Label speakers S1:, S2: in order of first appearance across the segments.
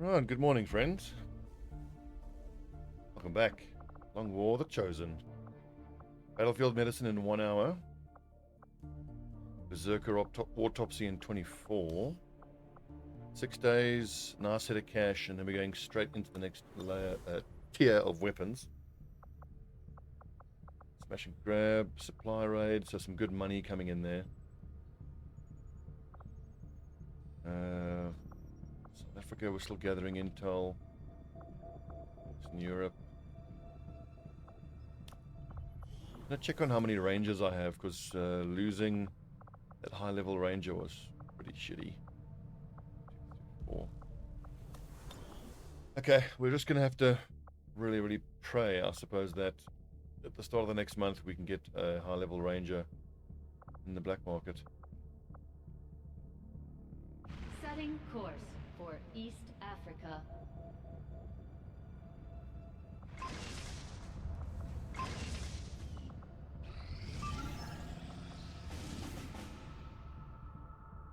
S1: Right, good morning, friends. Welcome back. Long War, The Chosen. Battlefield Medicine in 1 hour. Berserker Autopsy in 24. 6 days, nice hit of cash, and then we're going straight into the next tier of weapons. Smash and grab, supply raid, so some good money coming in there. South Africa, we're still gathering intel. It's in Europe. I'm gonna check on how many rangers I have, because losing that high level ranger was pretty shitty. 4. Okay, we're just gonna have to really pray, I suppose, that at the start of the next month we can get a high level ranger in the black market.
S2: Setting course for East Africa.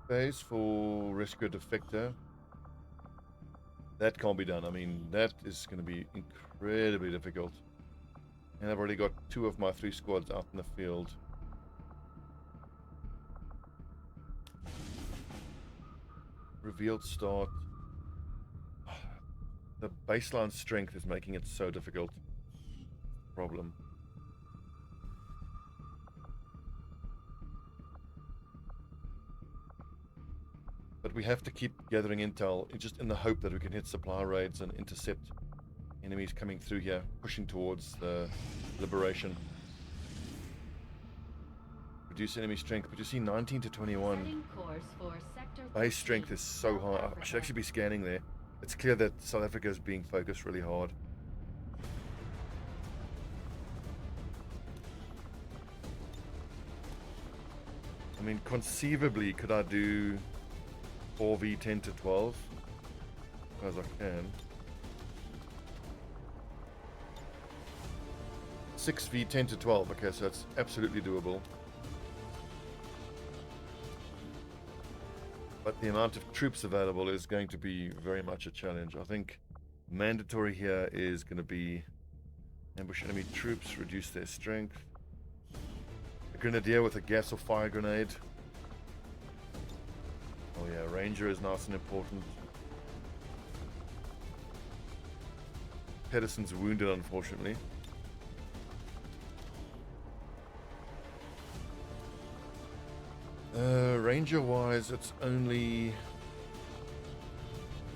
S1: Base for rescue defector. That can't be done. I mean, that is going to be incredibly difficult. And I've already got 2 of my 3 squads out in the field. Revealed start. The baseline strength is making it so difficult. Problem. But we have to keep gathering intel, just in the hope that we can hit supply raids and intercept enemies coming through here, pushing towards the liberation. Reduce enemy strength, but you see 19 to 21.
S2: Setting course for sector
S1: Base strength is so high. I should actually be scanning there. It's clear that South Africa is being focused really hard. I mean, conceivably, could I do 4v10 to 12? As I can. 6v10 to 12. Okay, so that's absolutely doable. But the amount of troops available is going to be very much a challenge. I think mandatory here is going to be ambush enemy troops, reduce their strength. A grenadier with a gas or fire grenade. Oh yeah, ranger is nice and important. Pedersen's wounded, unfortunately. Ranger wise, it's only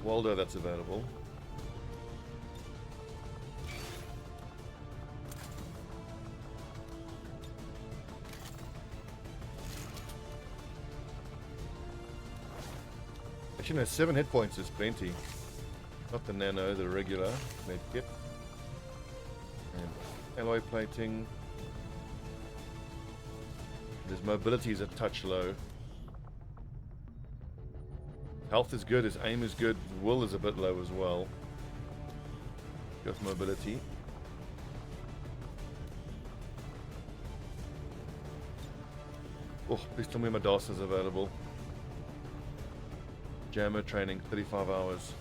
S1: Waldo that's available. Actually, no, 7 hit points is plenty. Not the nano, the regular med kit. And alloy plating. His mobility is a touch low. Health is good, his aim is good, will is a bit low as well. Got mobility. Oh, please tell me my DOS is available. Jammer training, 35 hours.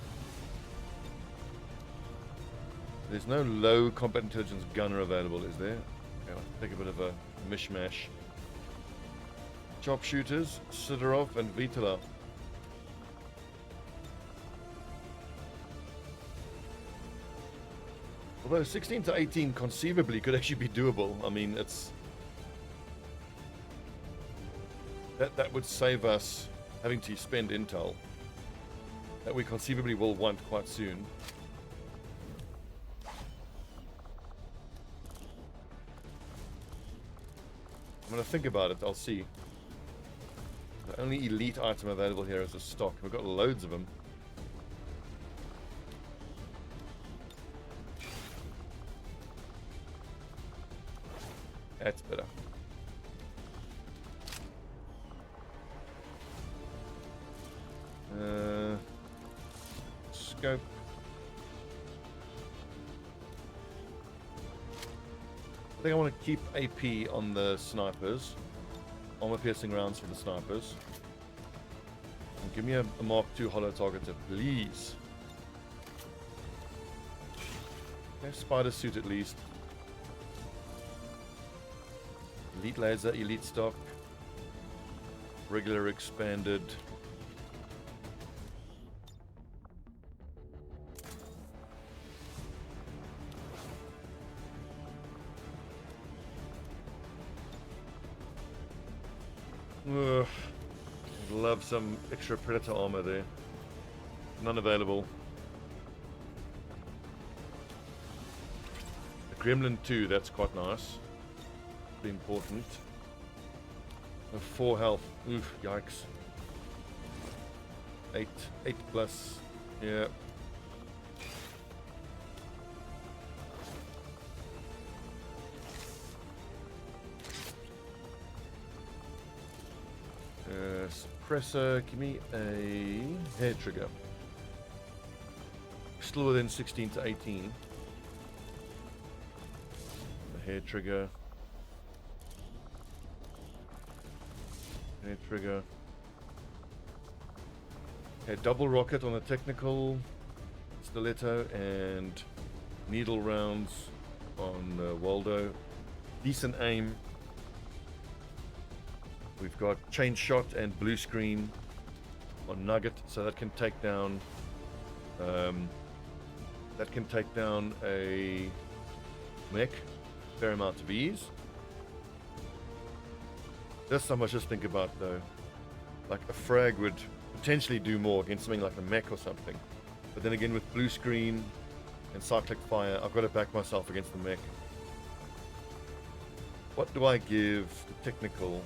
S1: There's no low combat intelligence gunner available, is there? Okay, I'll take a bit of a mishmash. Sharpshooters, Sidorov and Vitala. Although 16 to 18 conceivably could actually be doable. I mean, it's that would save us having to spend intel that we conceivably will want quite soon. I'm gonna think about it. I'll see. The only elite item available here is a stock. We've got loads of them. That's better. Scope. I think I want to keep AP on the snipers. Armor piercing rounds for the snipers. And give me a Mark II hollow targeter, please. Okay, spider suit at least. Elite laser, elite stock. Regular expanded. Ugh. Love some extra predator armor there. None available. The Gremlin 2, that's quite nice. Pretty important. 4 health. Oof, yikes. 8 plus. Yeah. Suppressor, give me a hair trigger. Still within 16 to 18. The hair trigger. Hair trigger. Okay, double rocket on the technical stiletto and needle rounds on Waldo. Decent aim. We've got chain shot and blue screen on Nugget, so that can take down a mech, fair amount of ease. There's so much to think about though. Like a frag would potentially do more against something like a mech or something, but then again with blue screen and cyclic fire, I've got to back myself against the mech. What do I give the technical?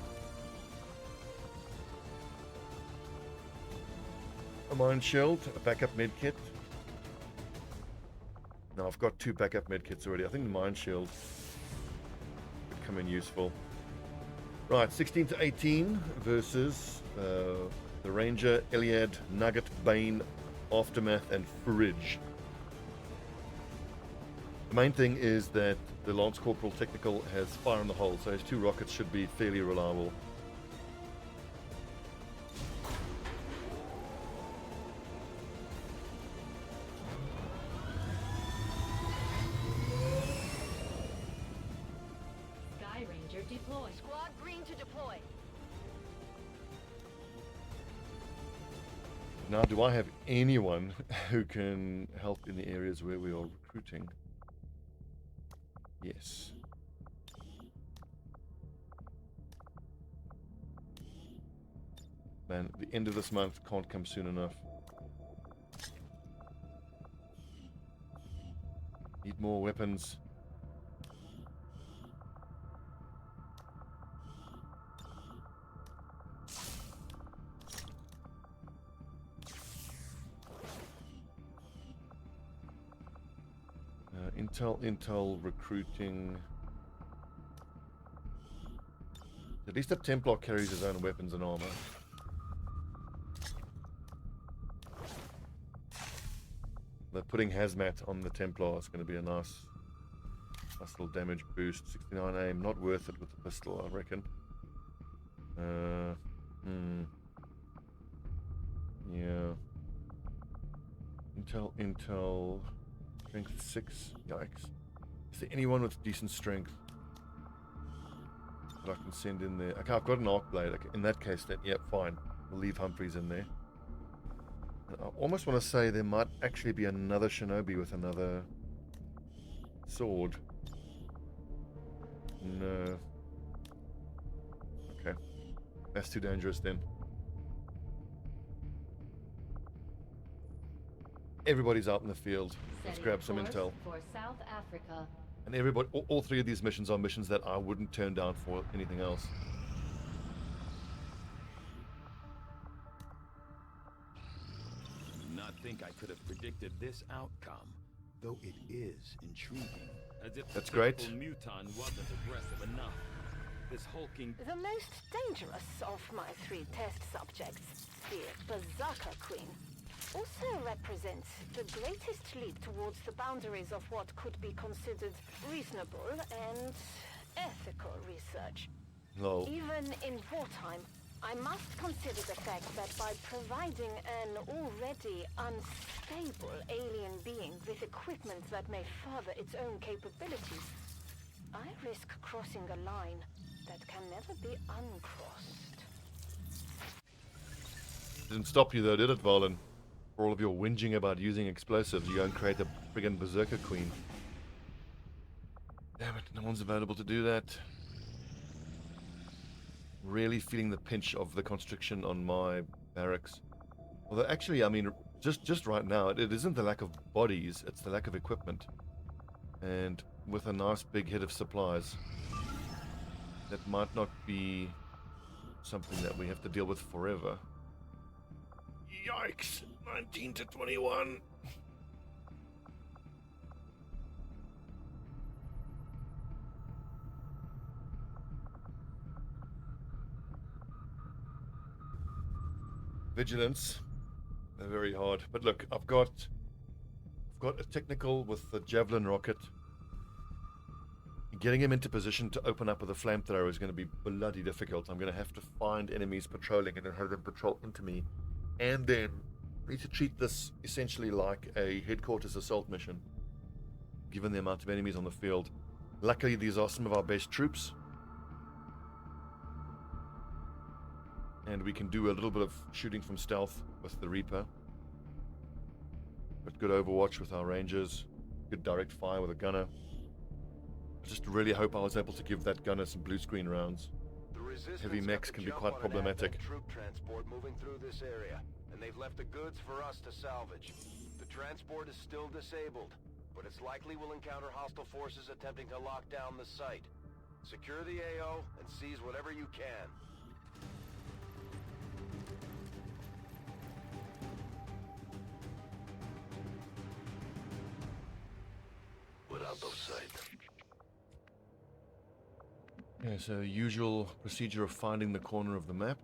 S1: A mine shield, a backup medkit. No, I've got 2 backup medkits already. I think the mine shield could come in useful. Right, 16 to 18 versus the Ranger, Iliad, Nugget, Bane, Aftermath, and Fridge. The main thing is that the Lance Corporal technical has fire in the hole, so his 2 rockets should be fairly reliable.
S2: Deploy.
S3: Squad green to deploy.
S1: Now, do I have anyone who can help in the areas where we are recruiting? Yes. Man, the end of this month can't come soon enough. Need more weapons. Intel recruiting. At least the Templar carries his own weapons and armor. But putting hazmat on the Templar is going to be a nice little damage boost. 69 aim, not worth it with the pistol, I reckon. Yeah. Intel. Strength 6. Yikes. Is there anyone with decent strength that I can send in there? Okay, I've got an arc blade. Okay, in that case, then, yep, fine. We'll leave Humphreys in there. And I almost want to say there might actually be another shinobi with another sword. No. Okay. That's too dangerous then. Everybody's out in the field. Let's grab some intel.
S2: For South Africa.
S1: And everybody, all 3 of these missions are missions that I wouldn't turn down for anything else.
S4: Not think I could have predicted this outcome, though it is intriguing. As if
S1: That's
S4: the
S1: great.
S4: Muton wasn't aggressive enough. This hulking.
S3: The most dangerous of my 3 test subjects, the Berserker Queen, also represents the greatest leap towards the boundaries of what could be considered reasonable and ethical research.
S1: Lol.
S3: Even in wartime, I must consider the fact that by providing an already unstable alien being with equipment that may further its own capabilities, I risk crossing a line that can never be uncrossed.
S1: Didn't stop you though, did it, Valen? For all of your whinging about using explosives, you go and create a friggin' berserker queen. Damn it, no one's available to do that. Really feeling the pinch of the constriction on my barracks. Although actually, I mean, just right now, it isn't the lack of bodies, it's the lack of equipment. And with a nice big hit of supplies, that might not be something that we have to deal with forever. Yikes! 19 to 21! Vigilance. They're very hard. But look, I've got a technical with the javelin rocket. Getting him into position to open up with a flamethrower is going to be bloody difficult. I'm going to have to find enemies patrolling and then have them patrol into me. And then I need to treat this essentially like a headquarters assault mission, given the amount of enemies on the field. Luckily, these are some of our best troops. And we can do a little bit of shooting from stealth with the Reaper. But good overwatch with our rangers. Good direct fire with a gunner. I just really hope I was able to give that gunner some blue screen rounds. Heavy mechs can be quite problematic.
S5: Troop transport moving through this area, and they've left the goods for us to salvage. The transport is still disabled, but it's likely we'll encounter hostile forces attempting to lock down the site. Secure the AO and seize whatever you can. We're out of sight.
S1: Yeah, so usual procedure of finding the corner of the map.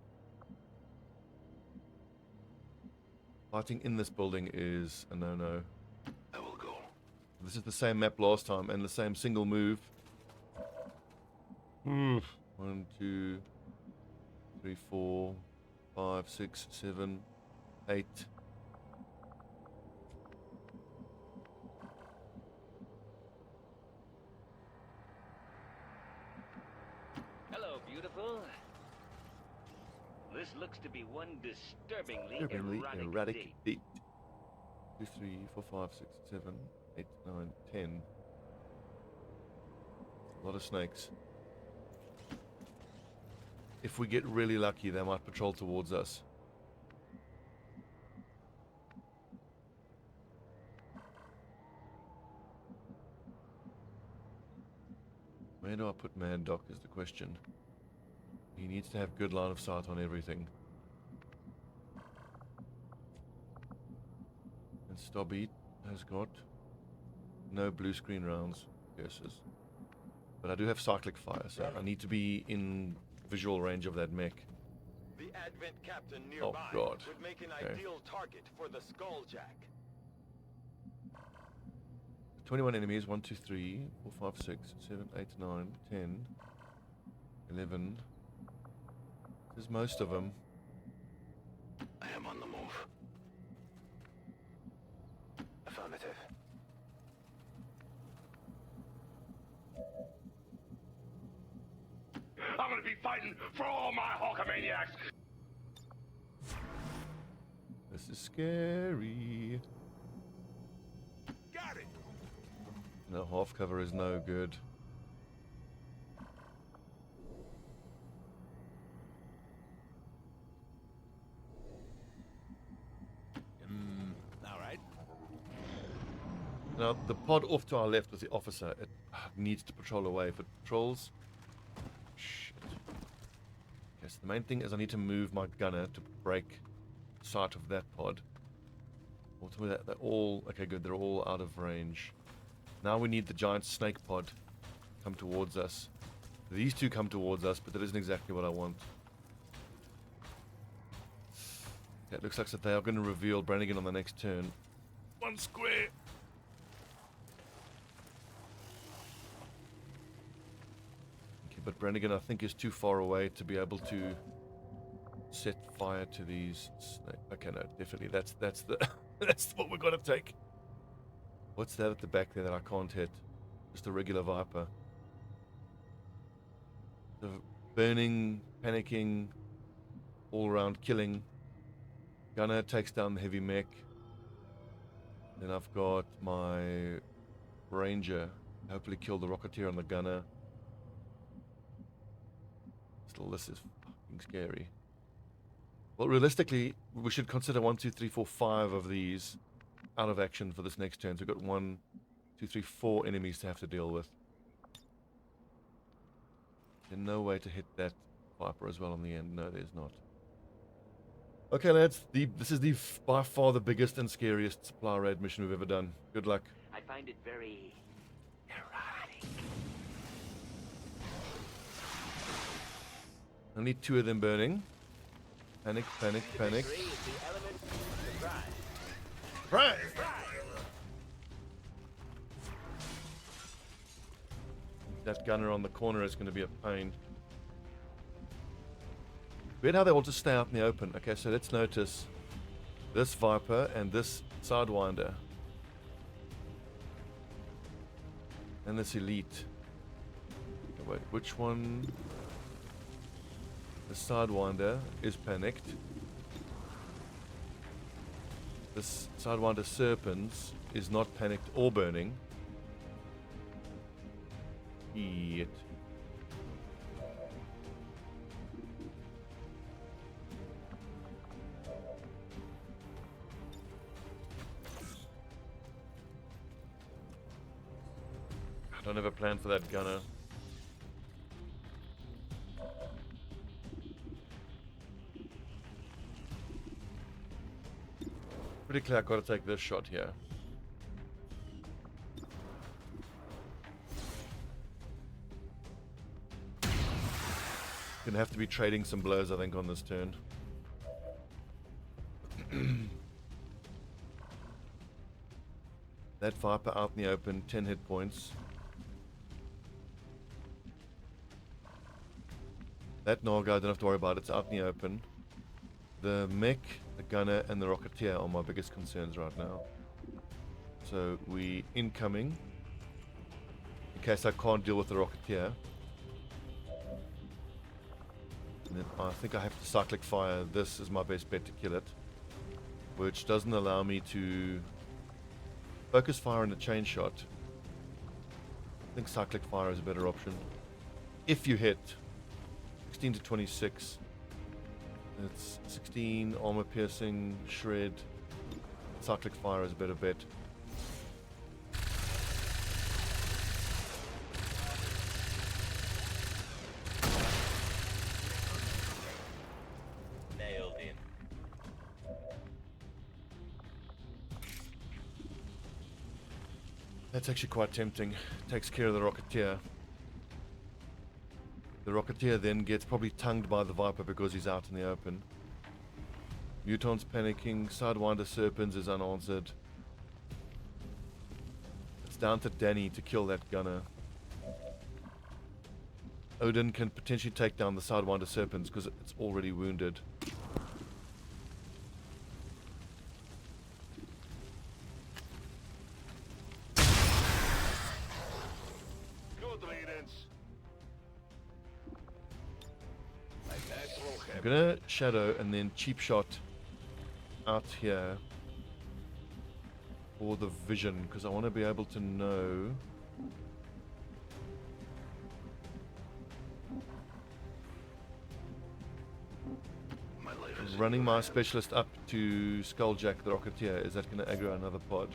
S1: Fighting in this building is a no-no.
S5: I will go.
S1: This is the same map last time and the same single move. 1, 2, 3, 4, 5, 6, 7, 8.
S6: Hello, beautiful. This looks to be one disturbingly erratic date.
S1: 2, 3, 4, 5, 6, 7, 8, 9, 10. A lot of snakes. If we get really lucky, they might patrol towards us. Where do I put Mad Doc is the question. He needs to have good line of sight on everything. And Stobbie has got no blue screen rounds, curses. But I do have cyclic fire, so I need to be in visual range of that mech.
S5: The Advent captain nearby
S1: God.
S5: would make an
S1: Okay.
S5: ideal target for the Skulljack.
S1: 21 enemies, 1, 2, 3, 4, 5, 6, 7, 8, 9, 10, 11. There's most of them.
S5: I am on the move. Affirmative. I'm gonna be fighting for all my Hulkamaniacs!
S1: This is scary.
S5: Got it!
S1: No, half cover is no good.
S4: All right.
S1: Now, the pod off to our left with the officer, it needs to patrol away. If it patrols... Shit. Okay, so the main thing is I need to move my gunner to break sight of that pod. Ultimately, they're all... Okay, good, they're all out of range. Now we need the giant snake pod come towards us. These two come towards us, but that isn't exactly what I want. Okay, it looks like that they are going to reveal Brannigan on the next turn. One square! Okay, but Brannigan I think is too far away to be able to set fire to these. Okay, no, definitely. That's the that's what we're gonna take. What's that at the back there that I can't hit? Just a regular Viper. The burning, panicking, all around killing. Gunner takes down the heavy mech. Then I've got my Ranger. Hopefully kill the Rocketeer on the Gunner. Still, this is fucking scary. Well, realistically, we should consider 1, 2, 3, 4, 5 of these out of action for this next turn. So we've got 1, 2, 3, 4 enemies to have to deal with. There's no way to hit that Viper as well on the end. No, there's not. Okay, lads. This is by far the biggest and scariest supply raid mission we've ever done. Good luck.
S6: I find it very erotic.
S1: I need 2 of them burning. Panic, panic, panic.
S6: Victory is the element of surprise.
S1: Right. That gunner on the corner is going to be a pain. Weird how they all just stay out in the open. Okay, so let's notice this Viper and this Sidewinder. And this Elite. Okay, wait, which one? The Sidewinder is panicked. This Sidewinder Serpents is not panicked or burning. Shit. I don't have a plan for that gunner. Pretty clear I've got to take this shot here. Gonna have to be trading some blows, I think, on this turn. That Viper out in the open, 10 hit points. That Naga, I don't have to worry about, it's out in the open. The mech, the gunner, and the Rocketeer are my biggest concerns right now. So we incoming. In case I can't deal with the Rocketeer. And then I think I have to cyclic fire. This is my best bet to kill it. Which doesn't allow me to focus fire in a chain shot. I think cyclic fire is a better option. If you hit 16 to 26. It's 16, armor piercing, shred. Cyclic fire is a better bet.
S6: Nailed in.
S1: That's actually quite tempting. Takes care of the Rocketeer. The Rocketeer then gets probably tongued by the Viper because he's out in the open. Muton's panicking. Sidewinder Serpents is unanswered. It's down to Danny to kill that gunner. Odin can potentially take down the Sidewinder Serpents because it's already wounded. I'm gonna shadow and then cheap shot out here for the vision because I want to be able to know running my specialist up to Skulljack the Rocketeer. Is that going to aggro another pod?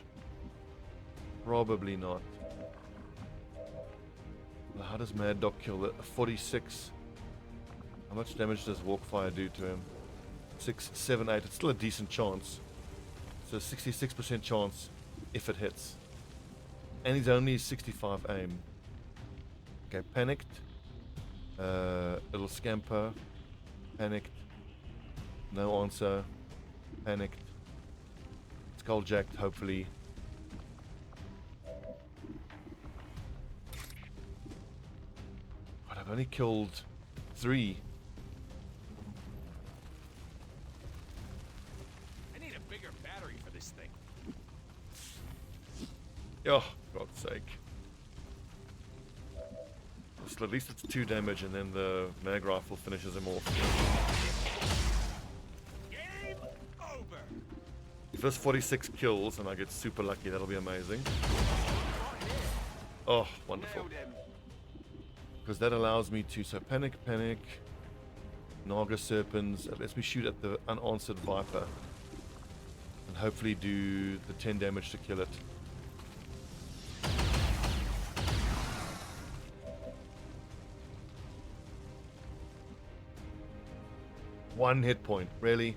S1: Probably not. Well, how does Mad Dog kill it? 46. How much damage does Walkfire do to him? 6, 7, 8. It's still a decent chance. So 66% chance if it hits. And he's only 65 aim. Okay, panicked. It'll scamper. Panicked. No answer. Panicked. Skulljacked, hopefully. But I've only killed 3. Oh, God's sake. So at least it's 2 damage, and then the mag rifle finishes him off.
S4: Game over.
S1: If there's 46 kills and I get super lucky, that'll be amazing. Oh, wonderful.
S5: Nailed him.
S1: Because that allows me to, so panic, Naga Serpents, lets me shoot at the unanswered Viper. And hopefully do the 10 damage to kill it. One hit point, really?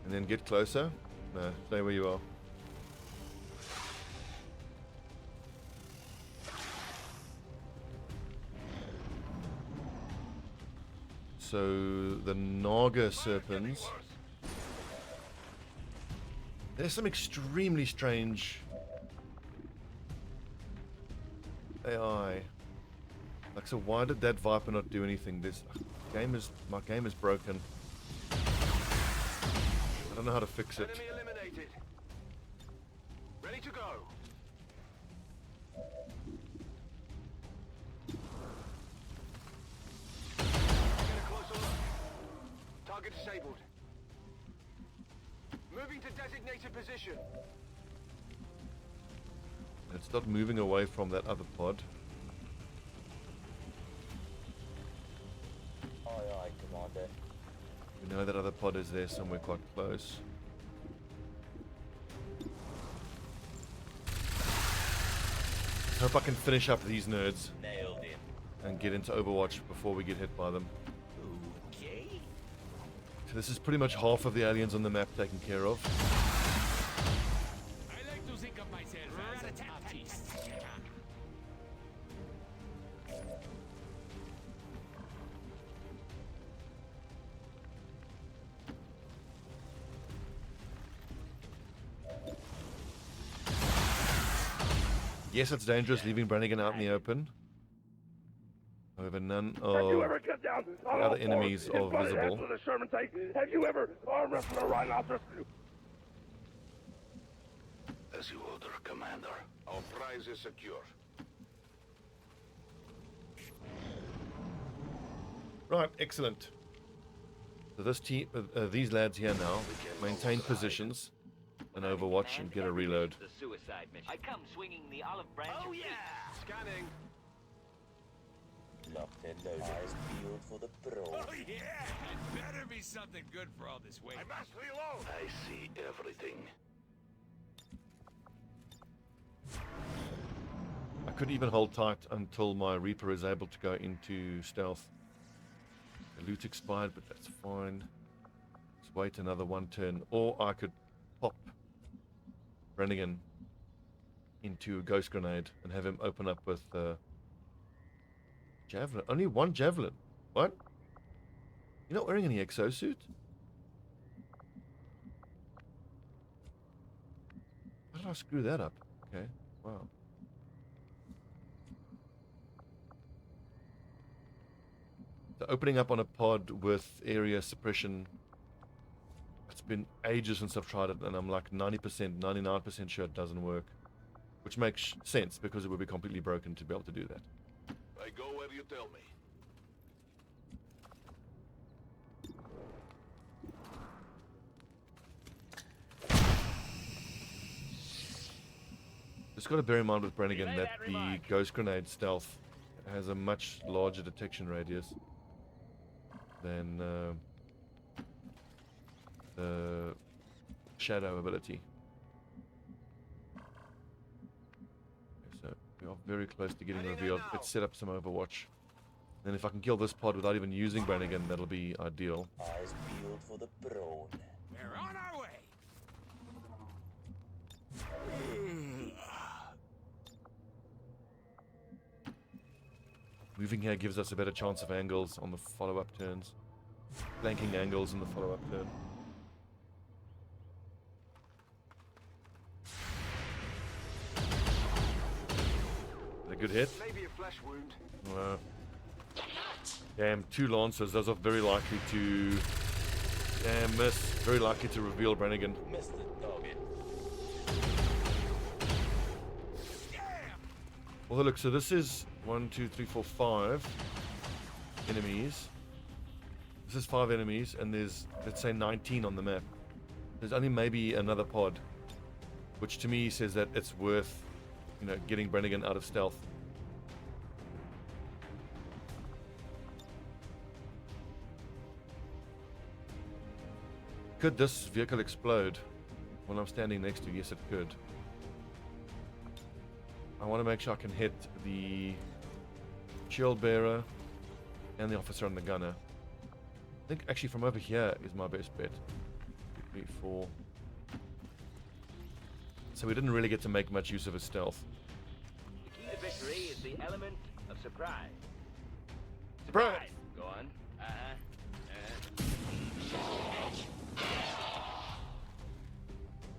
S1: And then get closer? No, stay where you are. So the Naga Serpents. There's some extremely strange AI. Like, so why did that Viper not do anything? My game is broken. I don't know how to fix it.
S5: Enemy eliminated. Ready to go. Get a closer look. Target disabled. Moving to designated position.
S1: It's not moving away from that other pod.
S7: Aye, aye, Commander.
S1: We know that other pod is there somewhere quite close. Hope I can finish up these nerds
S7: Nailed him.
S1: and get into Overwatch before we get hit by them.
S7: Okay.
S1: So this is pretty much half of the aliens on the map taken care of.
S4: I like to think of myself as an artist.
S1: Yes, it's dangerous leaving Brannigan out in the open. However, none of the other enemies are visible.
S8: Have you ever arm wrestled a rhinoceros?
S5: As you order, Commander. Our prize is secure.
S1: Right, excellent. So this team, these lads here now, maintain positions and Overwatch and get a reload.
S6: The suicide mission. I come swinging the olive branch.
S5: Oh yeah! Scanning.
S7: Locked and loaded. Eyes peeled for the pro.
S4: Oh yeah! It better be something good for all this weight.
S5: I must reload. I see everything.
S1: I could even hold tight until my Reaper is able to go into stealth. The loot expired, but that's fine. Let's wait another 1 turn. Or I could pop Brannigan into a ghost grenade and have him open up with javelin. Only 1 javelin. What? You're not wearing any exosuit? How did I screw that up? Okay, wow. So opening up on a pod with area suppression, it's been ages since I've tried it, and I'm like 90%, 99% sure it doesn't work. Which makes sense, because it would be completely broken to be able to do that.
S5: I go where you tell me.
S1: Just got to bear in mind with Brannigan that the ghost grenade stealth has a much larger detection radius than the shadow ability. Okay, so we are very close to getting revealed. Let's set up some Overwatch. Then if I can kill this pod without even using Brannigan, that'll be ideal.
S7: Eyes peeled for the pro.
S4: We're on our way.
S1: Moving here gives us a better chance of angles on the follow-up turns. Flanking angles in the follow-up turn. A good hit.
S5: Maybe a flesh wound.
S1: Damn, 2 Lancers. Those are very likely to Damn miss. Very likely to reveal Brannigan.
S7: Missed the target.
S1: Although look, so this is 1, 2, 3, 4, 5 enemies. This is 5 enemies, and there's, let's say, 19 on the map. There's only maybe another pod, which to me says that it's worth, you know, getting Brannigan out of stealth. Could this vehicle explode when I'm standing next to it? Yes, it could. I want to make sure I can hit the shield bearer and the officer and the gunner. I think actually from over here is my best bet. 2, 3, 4. So we didn't really get to make much use of his stealth.
S6: The key to victory is the element of surprise.
S1: Surprise!
S6: Go on.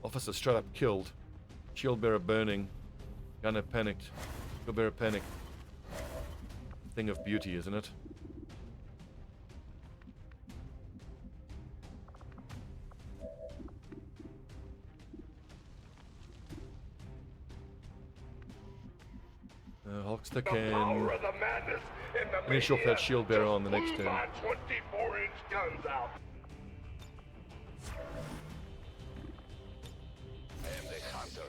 S1: Officer straight up killed. Shield bearer burning. Gunner panicked. Shield bearer panicked. Thing of beauty, isn't it? Hulkster
S8: The
S1: can
S8: power of the madness in the
S1: finish off that
S8: maniac.
S1: shield bearer on the
S8: Just
S1: next
S8: blew
S1: turn.
S8: my 24-inch guns out.
S5: I am the hunter.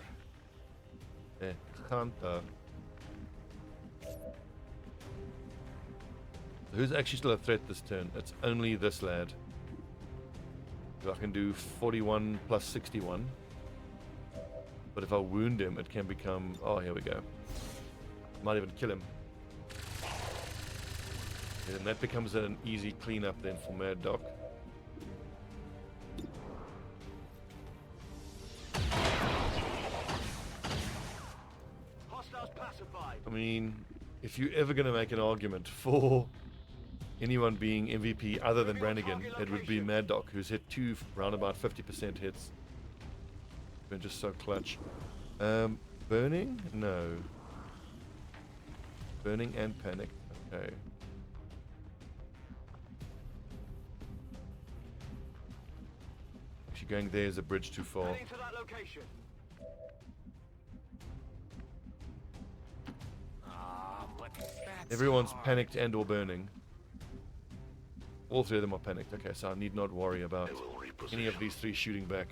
S1: Hunter. Who's actually still a threat this turn? It's only this lad. So I can do 41 plus 61. But if I wound him, it can become... Oh, here we go. Might even kill him. And that becomes an easy cleanup then for Mad Doc.
S5: Hostiles pacified.
S1: I mean, if you're ever going to make an argument for anyone being MVP other than Brannigan, it would be Mad Doc, who's hit 2 round about 50% hits. Been just so clutch. Burning? No. Burning and panic. Okay. Actually, going there is a bridge too far.
S5: Heading to that location. But that's
S1: Everyone's
S5: hard.
S1: panicked and or burning. All 3 of them are panicked. Okay, so I need not worry about any of these 3 shooting back.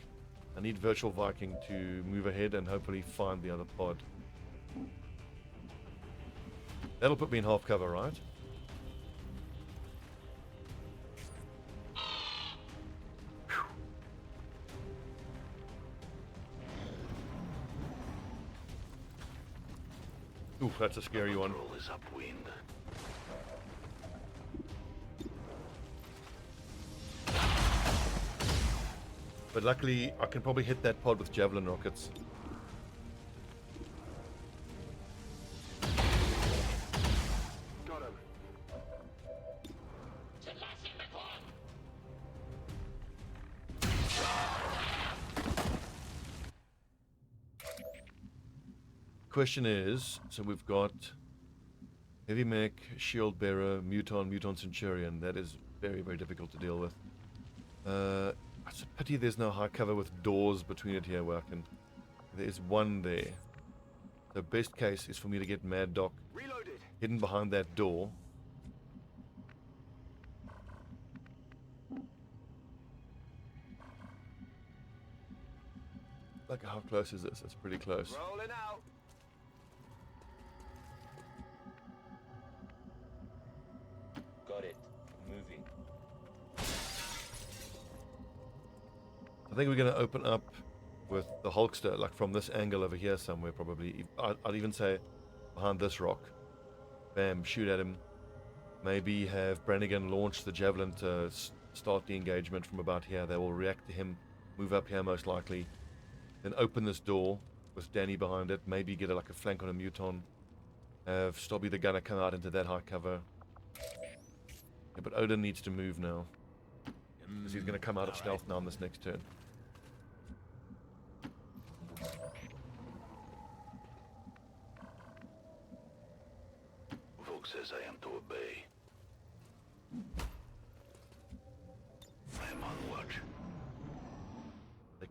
S1: I need Virtual Viking to move ahead and hopefully find the other pod. That'll put me in half cover, right? Ooh, that's a scary one.
S5: Is upwind.
S1: But luckily, I can probably hit that pod with javelin rockets.
S5: Got him.
S1: Question is, so we've got heavy mech, shield bearer, muton centurion. That is very, very difficult to deal with. It's a pity there's no high cover with doors between it here where I can... There's one there. The best case is for me to get Mad Doc
S5: Reloaded.
S1: hidden behind that door. Like, how close is this? It's pretty close.
S5: Rolling out.
S7: Got it. Moving.
S1: I think we're going to open up with the Hulkster, like from this angle over here somewhere probably. I'd even say behind this rock. Bam, shoot at him. Maybe have Brannigan launch the javelin to start the engagement from about here. They will react to him, move up here most likely. Then open this door with Danny behind it. Maybe get like a flank on a muton. Have Stobbie the gunner come out into that high cover. Yeah, but Odin needs to move now. Because he's going to come out of stealth now on this next turn.
S5: Volk says I am to obey. I am on watch.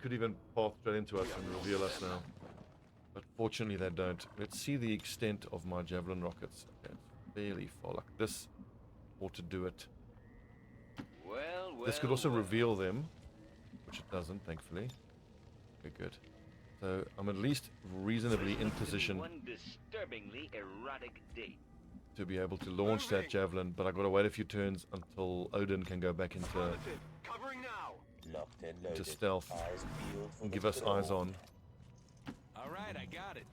S1: could even path straight into us and reveal us now. But fortunately they don't. Let's see the extent of my javelin rockets. Okay, fairly far. Like this ought to do it.
S6: Well,
S1: This could also reveal them, which it doesn't, thankfully. Okay, good. So I'm at least reasonably in position
S6: One disturbingly erratic day.
S1: to be able to launch that javelin, but I've got to wait a few turns until Odin can go back into
S5: Covering now.
S7: Locked and loaded.
S1: stealth
S7: Eyes peeled for
S1: and
S7: the
S1: give us eyes
S7: throw.
S1: on.
S4: All right, I got it.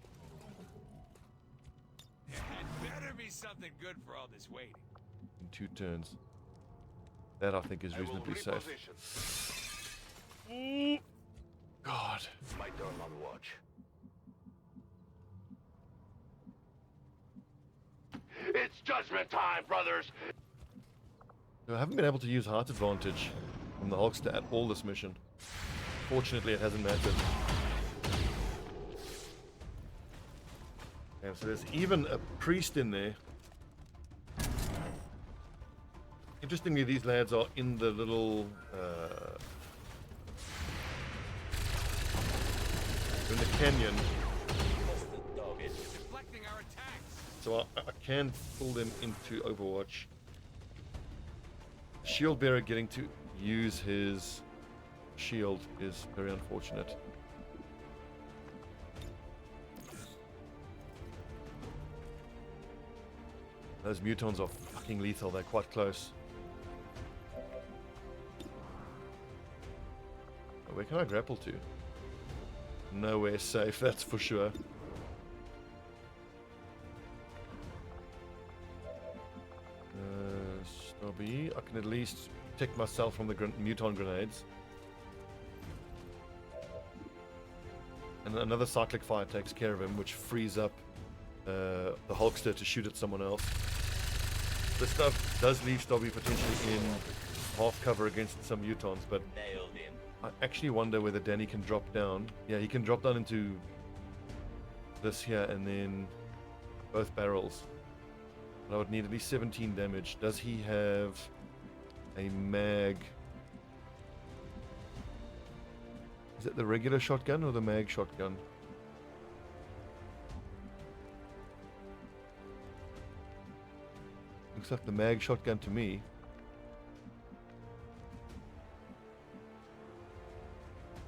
S4: It had better be something good for all this waiting.
S1: In 2 turns. That I think is
S5: I will
S1: reasonably safe.
S5: reposition.
S1: God.
S5: My turn on watch.
S8: It's judgment time, brothers.
S1: So I haven't been able to use height advantage from the Hulkster at all this mission. Fortunately, it hasn't mattered. And so there's even a priest in there. Interestingly, these lads are in the little in the canyon,
S7: That's the target.
S4: Deflecting our attacks.
S1: so I can pull them into Overwatch. Shield bearer getting to use his shield is very unfortunate. Those mutons are fucking lethal. They're quite close. Where can I grapple to? Nowhere safe, that's for sure. Stobbie. I can at least protect myself from the muton grenades. And another cyclic fire takes care of him, which frees up the Hulkster to shoot at someone else. This stuff does leave Stobbie potentially in half cover against some mutons, but
S7: Nailed him.
S1: I actually wonder whether Danny can drop down. Yeah, he can drop down into this here and then both barrels. But I would need at least 17 damage. Does he have a mag? Is it the regular shotgun or the mag shotgun? Looks like the mag shotgun to me.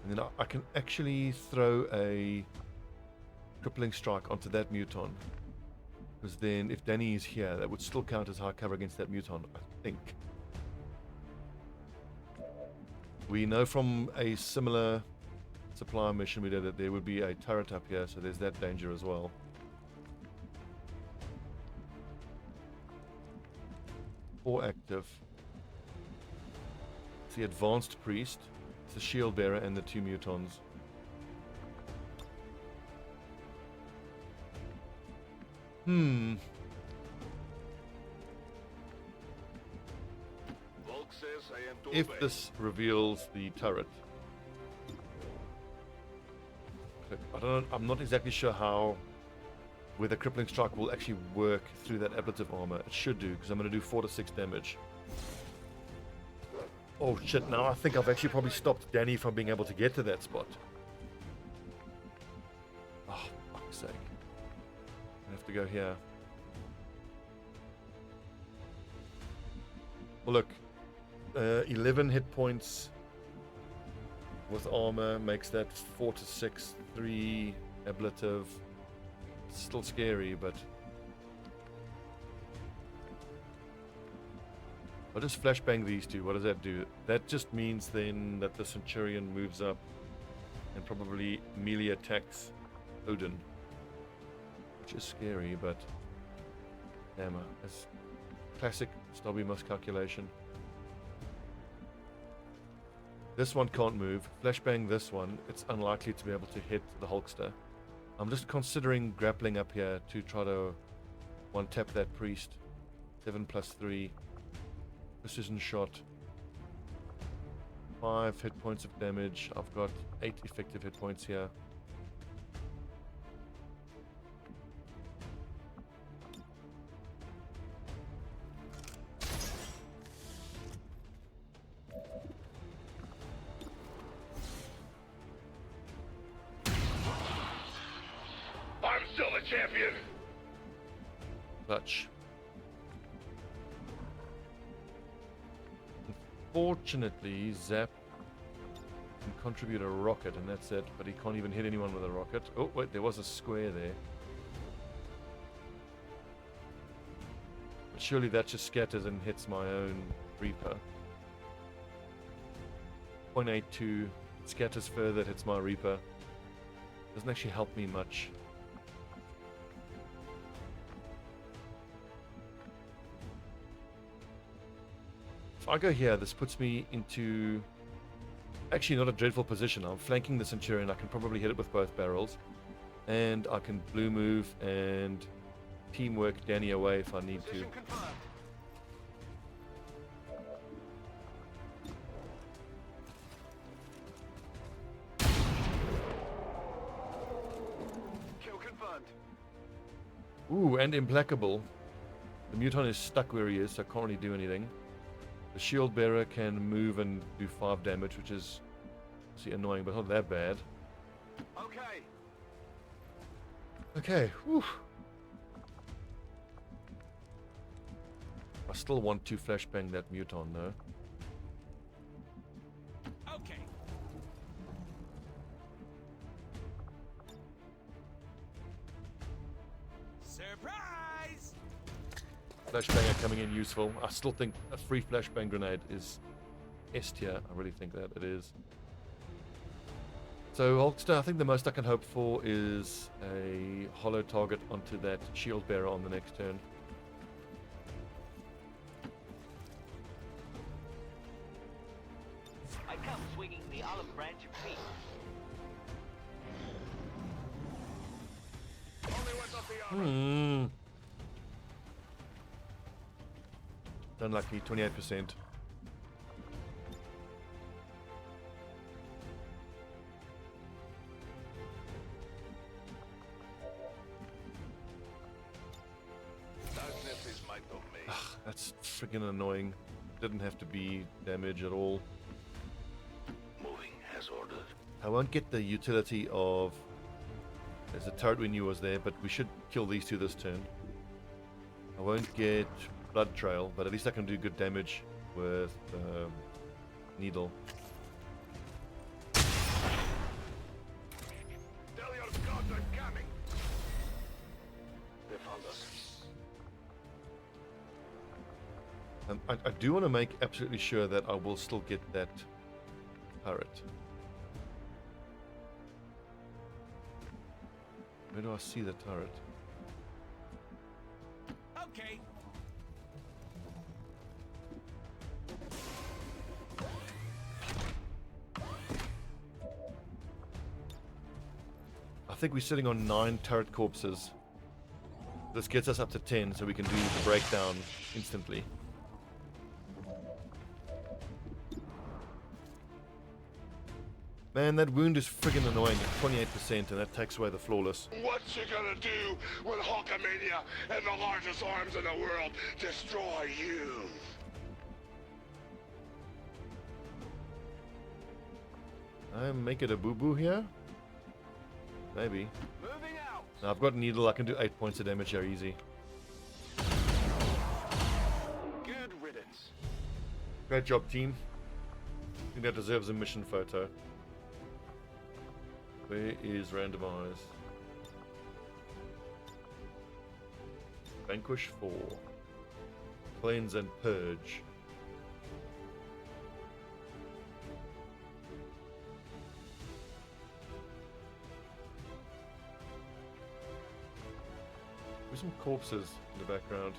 S1: And then I can actually throw a crippling strike onto that muton. Because then if Danny is here, that would still count as high cover against that muton, I think. We know from a similar supply mission we did that there would be a turret up here, so there's that danger as well. Four active. It's the advanced priest, it's the shield bearer, and the 2 mutons.
S5: Volk says I am to
S1: If
S5: obey.
S1: this reveals the turret, I'm not exactly sure how, whether crippling strike will actually work through that ablative armor. It should do, because I'm going to do 4 to 6 damage. Oh shit, now I think I've actually probably stopped Danny from being able to get to that spot. Oh, fuck's sake. I have to go here. Well, look, 11 hit points with armor makes that 4 to 6, 3 ablative. It's still scary, but I'll just flashbang these two. What does that do? That just means then that the Centurion moves up and probably melee attacks Odin, which is scary, but damn, that's classic Stobbie miscalculation. This one can't move. Flashbang this one. It's unlikely to be able to hit the Hulkster. I'm just considering grappling up here to try to one-tap that priest. 7 plus 3. Precision shot. 5 hit points of damage. I've got 8 effective hit points here.
S8: champion.
S1: Clutch. Unfortunately, Zap can contribute a rocket, and that's it. But he can't even hit anyone with a rocket. Oh, wait, there was a square there. But surely that just scatters and hits my own Reaper. 0.82 scatters further, it hits my Reaper. Doesn't actually help me much. If I go here, this puts me into actually not a dreadful position. I'm flanking the Centurion. I can probably hit it with both barrels. And I can blue move and teamwork Danny away if I need to.
S5: Position confirmed. Kill confirmed.
S1: Ooh, and implacable. The Muton is stuck where he is, so I can't really do anything. The shield bearer can move and do 5 damage, which is see annoying, but not that bad.
S5: Okay.
S1: Okay, whew. I still want to flashbang that Muton though.
S4: Okay. Surprise!
S1: Flashbanger coming in useful. I still think a free flashbang grenade is S tier. I really think that it is. So Hulkster, I think the most I can hope for is a hollow target onto that shield bearer on the next turn.
S6: I come swinging the olive branch of peace.
S8: Only what's up the armor.
S1: Unlucky, 28%.
S8: Darkness is my domain.
S1: That's friggin' annoying. Didn't have to be damage at all.
S8: Moving as ordered.
S1: I won't get the utility of... There's a turret we knew was there, but we should kill these two this turn. I won't get Blood Trail, but at least I can do good damage with Needle.
S8: Delio's gods are coming. They found us.
S1: I do want to make absolutely sure that I will still get that turret. Where do I see the turret?
S4: Okay.
S1: I think we're sitting on 9 turret corpses. This gets us up to 10, so we can do the breakdown instantly. Man, that wound is friggin' annoying at 28%, and that takes away the flawless.
S8: What you gonna do when Hulkamania and the largest arms in the world destroy you?
S1: I make it a boo-boo here? Maybe.
S5: Moving out.
S1: Now I've got Needle, I can do 8 points of damage here easy.
S5: Good riddance.
S1: Great job, team. I think that deserves a mission photo. Where is randomize? Vanquish 4. Cleanse and Purge. There's some corpses in the background.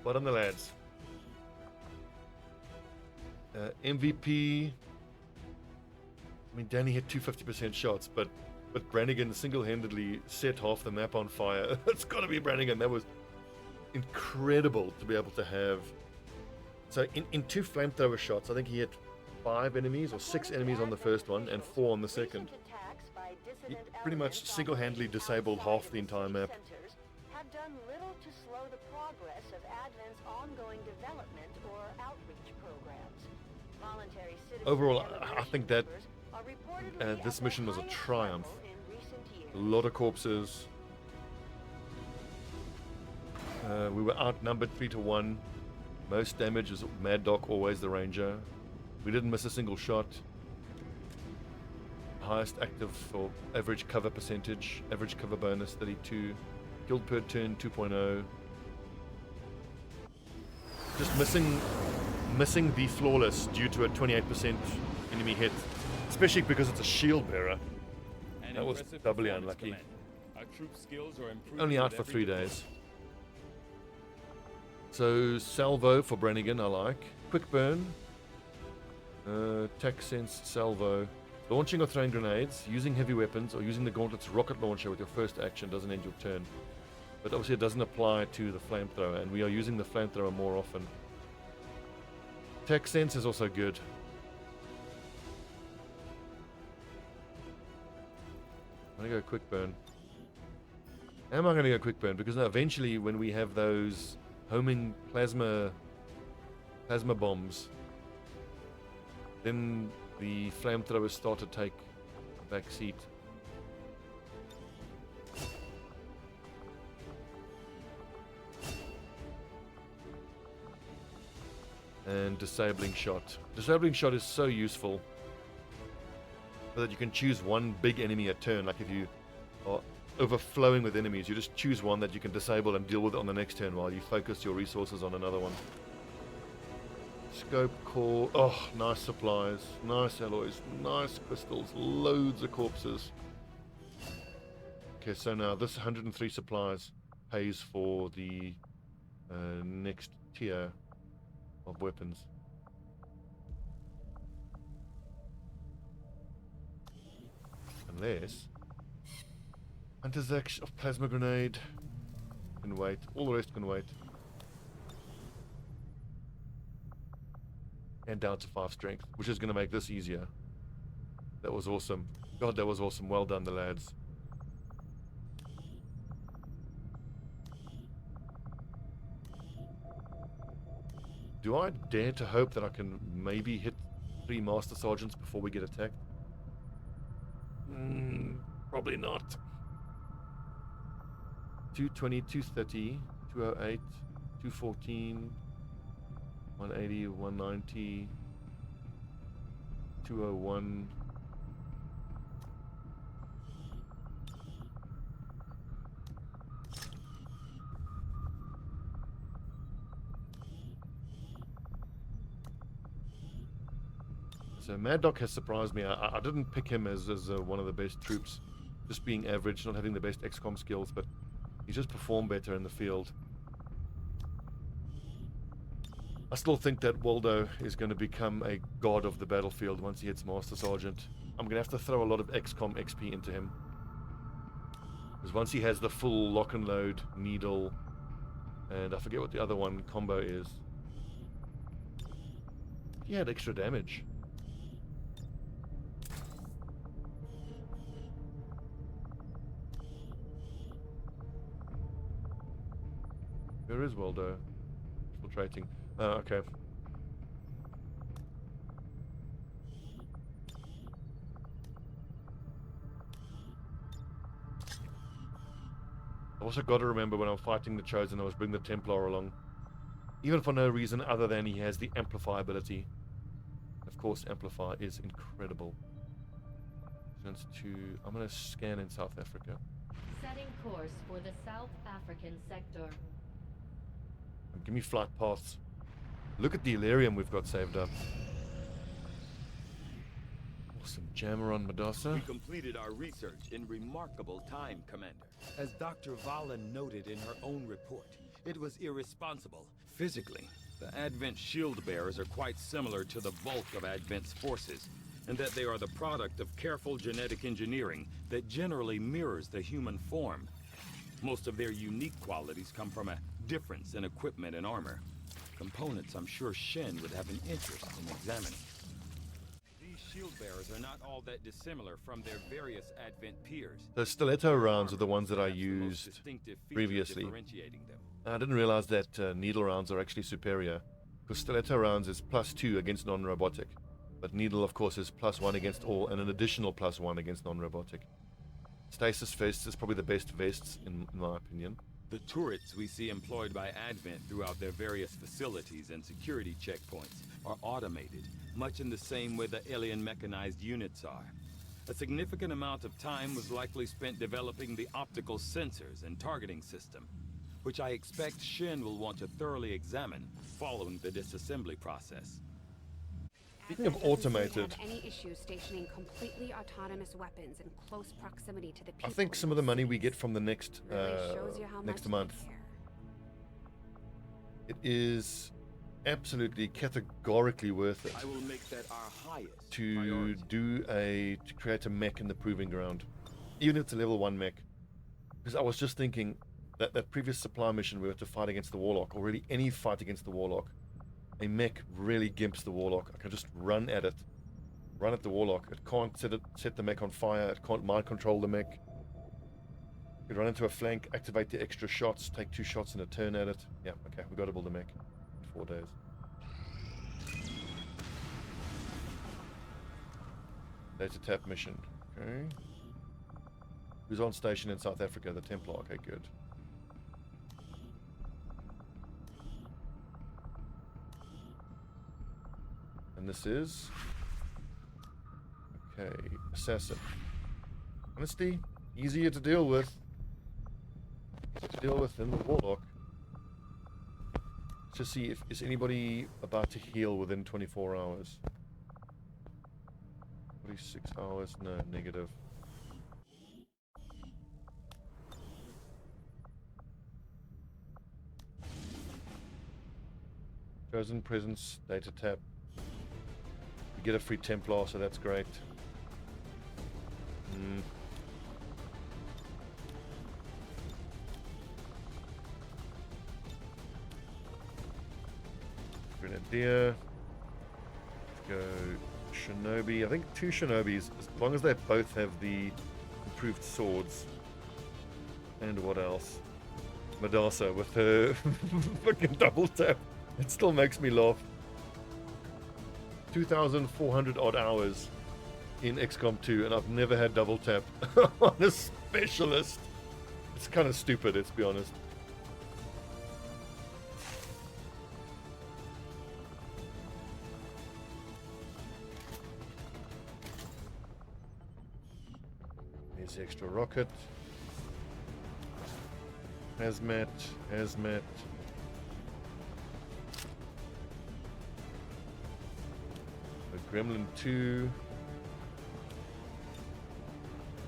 S1: What on the lads? MVP. I mean, Danny hit 250% shots, but Brannigan single-handedly set half the map on fire. It's got to be Brannigan. That was incredible to be able to have. So in 2 flamethrower shots, I think he hit 5 enemies or 6 enemies on the first one and 4 on the second. He pretty much single-handedly disabled half the entire map.
S3: done little to slow the progress of Advent's ongoing development or outreach programs. Voluntary citizen
S1: Overall, I
S3: immigration
S1: think that
S3: numbers are reportedly at
S1: this
S3: their
S1: mission was a
S3: highest
S1: triumph.
S3: level in recent years.
S1: A lot of corpses. We were outnumbered 3-1. Most damage is Mad Doc, always the ranger. We didn't miss a single shot. Highest active or average cover percentage, average cover bonus 32. Killed per turn 2.0. Just missing the flawless due to a 28% enemy hit, especially because it's a shield bearer. That was doubly unlucky.
S4: Our troop skills are improving
S1: Only out
S4: with
S1: for
S4: every
S1: 3
S4: deployment.
S1: days. So salvo for Brannigan, I like. Quick burn. Tech sense, salvo. Launching or throwing grenades, using heavy weapons, or using the Gauntlet's rocket launcher with your first action doesn't end your turn. But obviously it doesn't apply to the flamethrower, and we are using the flamethrower more often. Tech sense is also good. I'm gonna go quick burn. Am I gonna go quick burn? Because now eventually when we have those homing plasma bombs, then the flamethrowers start to take a back seat. And disabling shot. Disabling shot is so useful so that you can choose one big enemy a turn. Like if you are overflowing with enemies, you just choose one that you can disable and deal with on the next turn while you focus your resources on another one. Scope core. Oh, nice supplies, nice alloys, nice crystals, loads of corpses. Okay, so now this 103 supplies pays for the next tier of weapons. Unless Hunter's Axe of Plasma Grenade can wait. All the rest can wait. And down to 5 strength, which is going to make this easier. That was awesome. God, that was awesome. Well done, the lads. Do I dare to hope that I can maybe hit 3 Master Sergeants before we get attacked? Probably not. 220, 230, 208, 214, 180, 190, 201. So Mad Doc has surprised me. I didn't pick him as one of the best troops, just being average, not having the best XCOM skills, but he just performed better in the field. I still think that Waldo is going to become a god of the battlefield once he hits Master Sergeant. I'm going to have to throw a lot of XCOM XP into him. Because once he has the full lock and load, needle, and I forget what the other one combo is. He had extra damage. Where is Waldo? Infiltrating. Oh, okay. I also got to remember when I'm fighting the Chosen, I was bringing the Templar along. Even for no reason other than he has the Amplify ability. Of course, Amplify is incredible. I'm going to scan in South Africa.
S2: Setting course for the South African sector.
S1: Give me flight paths. Look at the Illyrium we've got saved up. Awesome jammer on Madassa.
S4: We completed our research in remarkable time, Commander. As Dr. Vala noted in her own report, it was irresponsible. Physically, the Advent shield bearers are quite similar to the bulk of Advent's forces, and that they are the product of careful genetic engineering that generally mirrors the human form. Most of their unique qualities come from a difference in equipment and armor. Components I'm sure Shen would have an interest in examining.
S5: These
S4: shield bearers are not all that dissimilar from their various Advent peers.
S1: The stiletto rounds are the ones that I
S4: Perhaps the most
S1: used
S4: distinctive feature
S1: previously.
S4: differentiating them.
S1: I didn't realize that needle rounds are actually superior, because stiletto rounds is +2 against non-robotic, but needle, of course, is +1 against all, and an additional +1 against non-robotic. Stasis vests is probably the best vests, in my opinion.
S4: The turrets we see employed by Advent throughout their various facilities and security checkpoints are automated, much in the same way the alien mechanized units are. A significant amount of time was likely spent developing the optical sensors and targeting system, which I expect Shin will want to thoroughly examine following the disassembly process.
S1: Speaking of
S9: Advent doesn't seem to
S1: automated,
S9: have any issues stationing completely autonomous weapons in close proximity to the people.
S1: I think some of the money we get from the next
S9: really shows you how
S1: next
S9: much
S1: month,
S9: they care.
S1: it is absolutely categorically worth it
S4: I will make that our highest
S1: to
S4: priority.
S1: to create a mech in the proving ground, even if it's a level 1 mech. Because I was just thinking that that previous supply mission we were to fight against the Warlock, or really any fight against the Warlock, a mech really gimps the Warlock. I can just run at it, run at the Warlock. It can't set the mech on fire. It can't mind control the mech. You could run into a flank, activate the extra shots, take 2 shots in a turn at it. Yeah, okay, we got to build a mech in 4 days. Data tap mission. Okay. Who's on station in South Africa? The Templar. Okay, good. And this is... Okay, Assassin. Honesty, easier to deal with. Than the Warlock. Let's just see if is anybody about to heal within 24 hours. 46 hours, no, negative. Chosen presence, data tap. You get a free Templar, so that's great. Grenadier. Let's go Shinobi. I think 2 Shinobis, as long as they both have the improved swords. And what else? Madasa with her fucking double tap. It still makes me laugh. 2,400 odd hours in XCOM2, and I've never had double tap on a specialist. It's kind of stupid, let's be honest. Here's the extra rocket. Hazmat. Gremlin 2.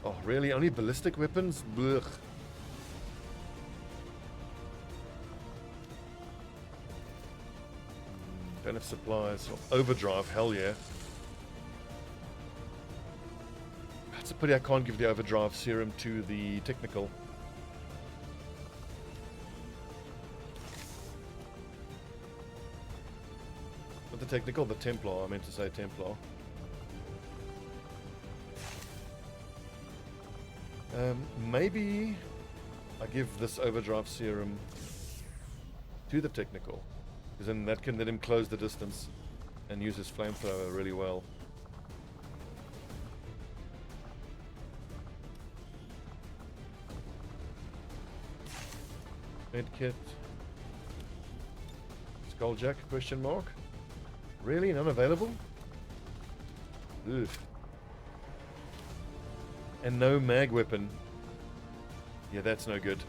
S1: Oh, really? Only ballistic weapons? Blech. Don't have supplies. Overdrive, hell yeah. It's a pity I can't give the overdrive serum to the technical. Not the technical, the Templar. I meant to say Templar. Maybe I give this overdrive serum to the technical, because then that can let him close the distance and use his flamethrower really well. Medkit. Skulljack, question mark? Really? None available? Ugh. And no mag weapon. Yeah, that's no good.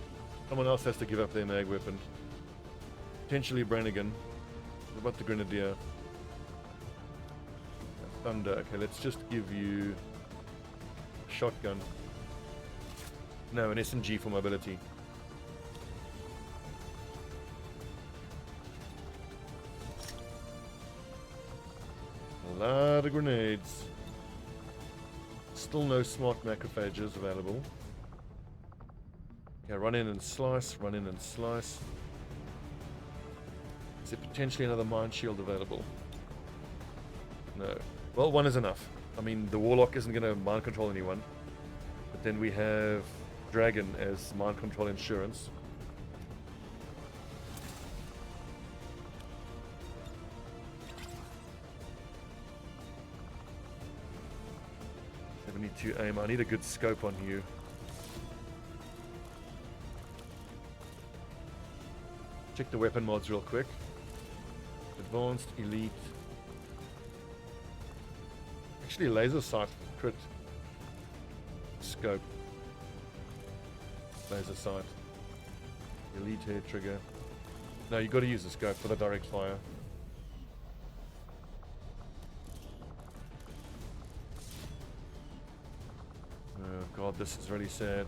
S1: Someone else has to give up their mag weapon. Potentially Brannigan. What about the Grenadier? Thunder. Okay, let's just give you a shotgun. No, an SMG for mobility. A lot of grenades. Still no smart macrophages available. Okay, run in and slice, run in and slice. Is there potentially another mine shield available? No. Well, one is enough. I mean, the Warlock isn't going to mind control anyone. But then we have Dragon as mind control insurance. To aim. I need a good scope on you. Check the weapon mods real quick. Advanced, elite. Actually, laser sight, crit. Scope. Laser sight. Elite hair trigger. No, you got to use the scope for the direct fire. Oh god, this is really sad.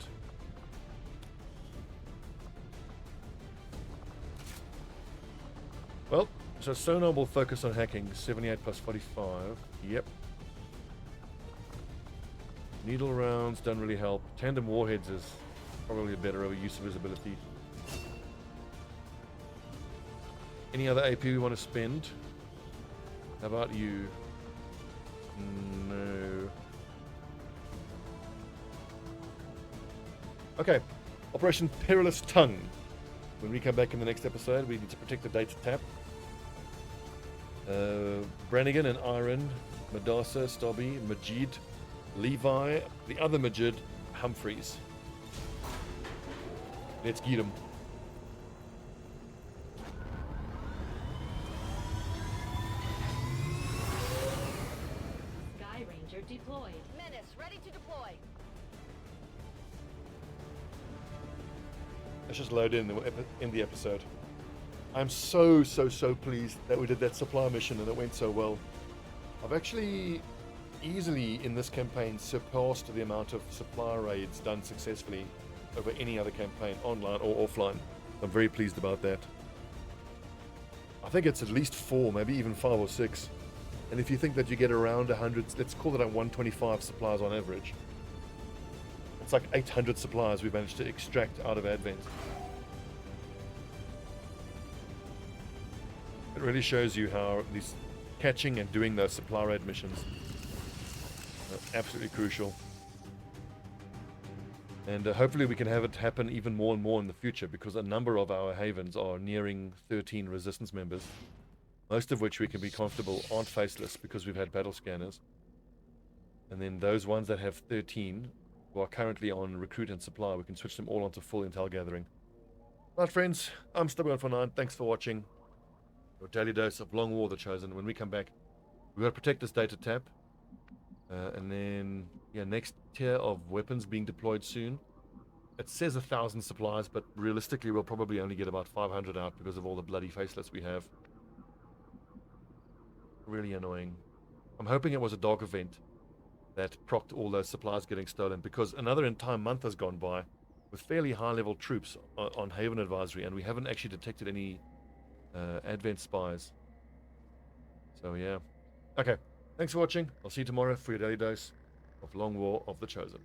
S1: Well, so sonar will focus on hacking. 78 plus 45. Yep. Needle rounds don't really help. Tandem warheads is probably a better use of his ability. Any other AP we want to spend? How about you? No. Okay, Operation Perilous Tongue. When we come back in the next episode, we need to protect the data tap. Brannigan and Iron, Madassa, Stobbie, Majid, Levi, the other Majid, Humphreys. Let's get them.
S2: Sky Ranger deployed.
S3: Menace, ready to deploy.
S1: Let's just load in the episode. I'm so pleased that we did that supply mission and it went so well. I've actually easily in this campaign surpassed the amount of supply raids done successfully over any other campaign, online or offline. I'm very pleased about that. I think it's at least 4, maybe even 5 or 6. And if you think that you get around 100, let's call it 125 supplies on average. It's like 800 supplies we managed to extract out of Advent. It really shows you how these catching and doing those supply raid missions are absolutely crucial. And hopefully we can have it happen even more and more in the future, because a number of our havens are nearing 13 resistance members, most of which we can be comfortable aren't faceless because we've had battle scanners. And then those ones that have 13 who are currently on recruit and supply, we can switch them all onto full intel gathering. Right, friends, I'm Stobbie 149. Thanks for watching your daily dose of Long War of the Chosen. When we come back, we've got to protect this data tap. And then, yeah, next tier of weapons being deployed soon. It says 1,000 supplies, but realistically we'll probably only get about 500 out because of all the bloody faceless we have. Really annoying. I'm hoping it was a dog event that procced all those supplies getting stolen, because another entire month has gone by with fairly high-level troops on Haven Advisory, and we haven't actually detected any Advent spies. So, yeah. Okay. Thanks for watching. I'll see you tomorrow for your daily dose of Long War of the Chosen.